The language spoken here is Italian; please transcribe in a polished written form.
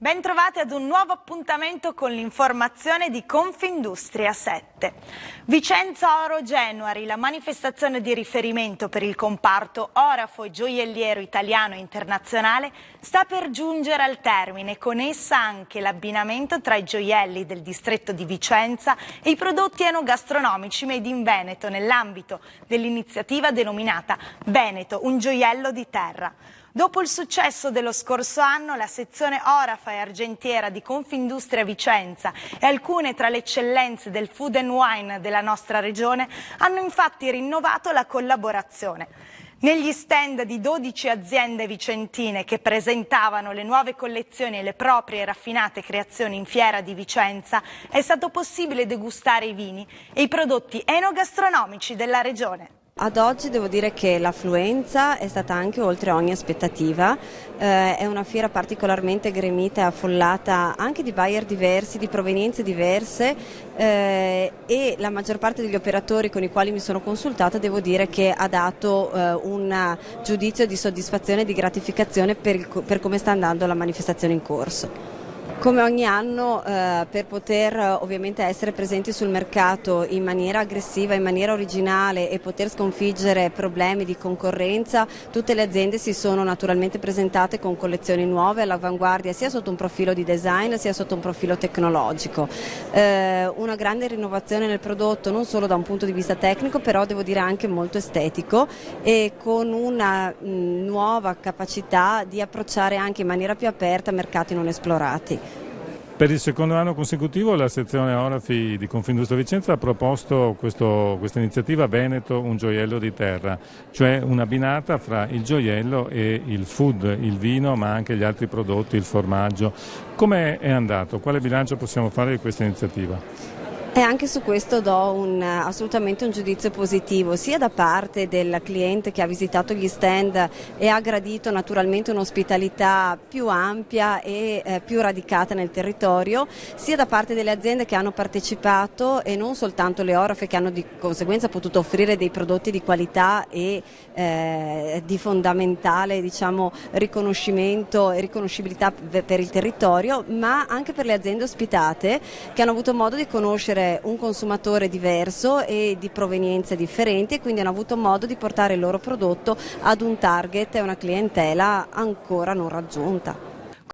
Bentrovati ad un nuovo appuntamento con l'informazione di Confindustria 7. Vicenza Oro January, la manifestazione di riferimento per il comparto orafo e gioielliero italiano e internazionale, sta per giungere al termine, con essa anche l'abbinamento tra i gioielli del distretto di Vicenza e i prodotti enogastronomici made in Veneto nell'ambito dell'iniziativa denominata Veneto, un gioiello di terra. Dopo il successo dello scorso anno, la sezione orafa e argentiera di Confindustria Vicenza e alcune tra le eccellenze del food and wine della nostra regione hanno infatti rinnovato la collaborazione. Negli stand di 12 aziende vicentine che presentavano le nuove collezioni e le proprie raffinate creazioni in fiera di Vicenza è stato possibile degustare i vini e i prodotti enogastronomici della regione. Ad oggi devo dire che l'affluenza è stata anche oltre ogni aspettativa, è una fiera particolarmente gremita e affollata anche di buyer diversi, di provenienze diverse e la maggior parte degli operatori con i quali mi sono consultata devo dire che ha dato un giudizio di soddisfazione e di gratificazione per come sta andando la manifestazione in corso. Come ogni anno, per poter ovviamente essere presenti sul mercato in maniera aggressiva, in maniera originale e poter sconfiggere problemi di concorrenza, tutte le aziende si sono naturalmente presentate con collezioni nuove all'avanguardia sia sotto un profilo di design sia sotto un profilo tecnologico. Una grande rinnovazione nel prodotto non solo da un punto di vista tecnico, però devo dire anche molto estetico e con una nuova capacità di approcciare anche in maniera più aperta mercati non esplorati. Per il secondo anno consecutivo la sezione Orafi di Confindustria Vicenza ha proposto questa iniziativa Veneto, un gioiello di terra, cioè un'abbinata fra il gioiello e il food, il vino, ma anche gli altri prodotti, il formaggio. Come è andato? Quale bilancio possiamo fare di questa iniziativa? E anche su questo do assolutamente un giudizio positivo, sia da parte del cliente che ha visitato gli stand e ha gradito naturalmente un'ospitalità più ampia e più radicata nel territorio, sia da parte delle aziende che hanno partecipato e non soltanto le orafe che hanno di conseguenza potuto offrire dei prodotti di qualità e di fondamentale riconoscimento e riconoscibilità per il territorio, ma anche per le aziende ospitate che hanno avuto modo di conoscere un consumatore diverso e di provenienze differenti e quindi hanno avuto modo di portare il loro prodotto ad un target e una clientela ancora non raggiunta.